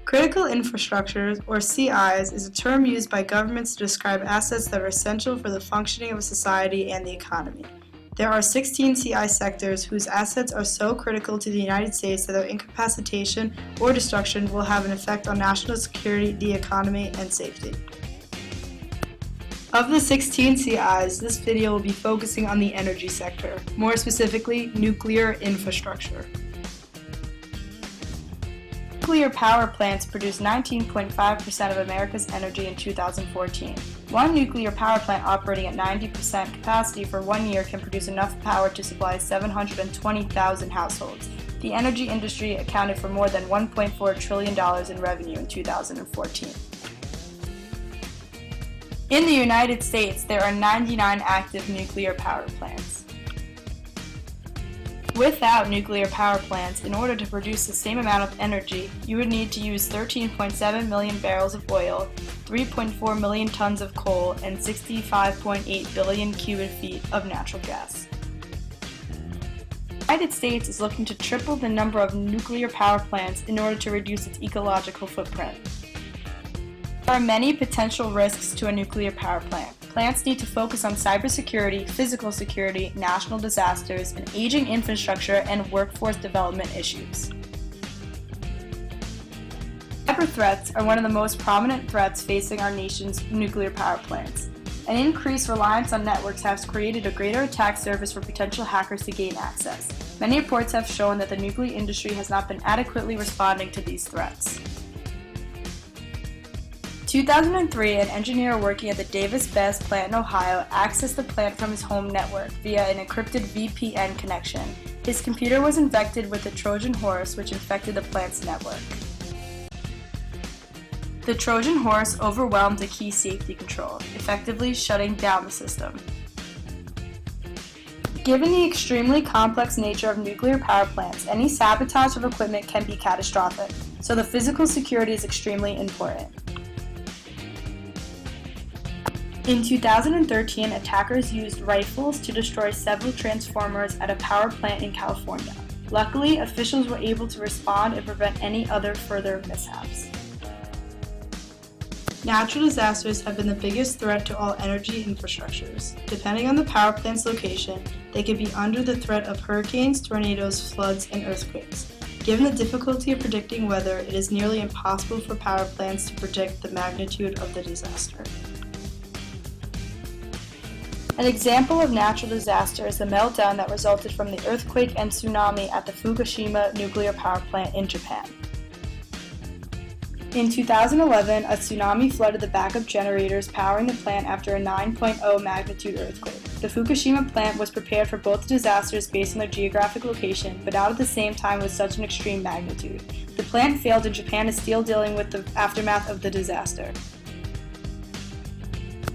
Critical infrastructures, or CIs, is a term used by governments to describe assets that are essential for the functioning of a society and the economy. There are 16 CI sectors whose assets are so critical to the United States that their incapacitation or destruction will have an effect on national security, the economy, and safety. Of the 16 CIs, this video will be focusing on the energy sector, more specifically, nuclear infrastructure. Nuclear power plants produce 19.5% of America's energy in 2014. One nuclear power plant operating at 90% capacity for 1 year can produce enough power to supply 720,000 households. The energy industry accounted for more than $1.4 trillion in revenue in 2014. In the United States, there are 99 active nuclear power plants. Without nuclear power plants, in order to produce the same amount of energy, you would need to use 13.7 million barrels of oil, 3.4 million tons of coal, and 65.8 billion cubic feet of natural gas. The United States is looking to triple the number of nuclear power plants in order to reduce its ecological footprint. There are many potential risks to a nuclear power plant. Plants need to focus on cybersecurity, physical security, national disasters, and aging infrastructure and workforce development issues. Cyber threats are one of the most prominent threats facing our nation's nuclear power plants. An increased reliance on networks has created a greater attack surface for potential hackers to gain access. Many reports have shown that the nuclear industry has not been adequately responding to these threats. In 2003, an engineer working at the Davis-Bess plant in Ohio accessed the plant from his home network via an encrypted VPN connection. His computer was infected with a Trojan horse, which infected the plant's network. The Trojan horse overwhelmed a key safety control, effectively shutting down the system. Given the extremely complex nature of nuclear power plants, any sabotage of equipment can be catastrophic, so the physical security is extremely important. In 2013, attackers used rifles to destroy several transformers at a power plant in California. Luckily, officials were able to respond and prevent any other further mishaps. Natural disasters have been the biggest threat to all energy infrastructures. Depending on the power plant's location, they could be under the threat of hurricanes, tornadoes, floods, and earthquakes. Given the difficulty of predicting weather, it is nearly impossible for power plants to predict the magnitude of the disaster. An example of natural disaster is the meltdown that resulted from the earthquake and tsunami at the Fukushima nuclear power plant in Japan. In 2011, a tsunami flooded the backup generators powering the plant after a 9.0 magnitude earthquake. The Fukushima plant was prepared for both disasters based on their geographic location, but not at the same time with such an extreme magnitude. The plant failed and Japan is still dealing with the aftermath of the disaster.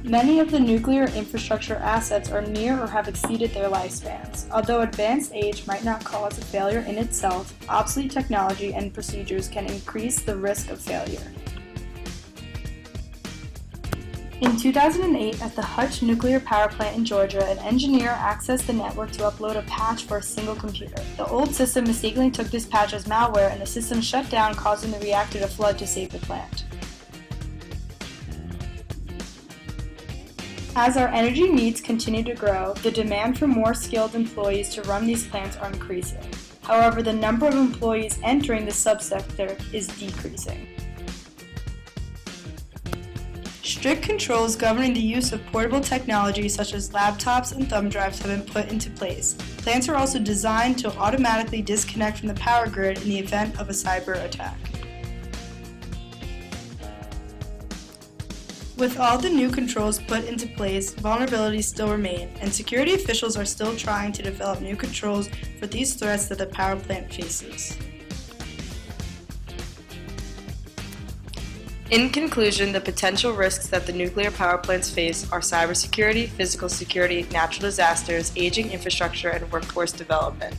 Many of the nuclear infrastructure assets are near or have exceeded their lifespans. Although advanced age might not cause a failure in itself, obsolete technology and procedures can increase the risk of failure. In 2008, at the Hutch nuclear power plant in Georgia, an engineer accessed the network to upload a patch for a single computer. The old system mistakenly took this patch as malware and the system shut down, causing the reactor to flood to save the plant. As our energy needs continue to grow, the demand for more skilled employees to run these plants are increasing. However, the number of employees entering the subsector is decreasing. Strict controls governing the use of portable technology such as laptops and thumb drives have been put into place. Plants are also designed to automatically disconnect from the power grid in the event of a cyber attack. With all the new controls put into place, vulnerabilities still remain, and security officials are still trying to develop new controls for these threats that the power plant faces. In conclusion, the potential risks that the nuclear power plants face are cybersecurity, physical security, natural disasters, aging infrastructure, and workforce development.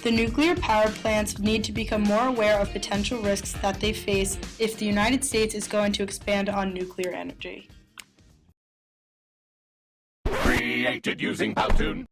The nuclear power plants need to become more aware of potential risks that they face if the United States is going to expand on nuclear energy. created using Powtoon.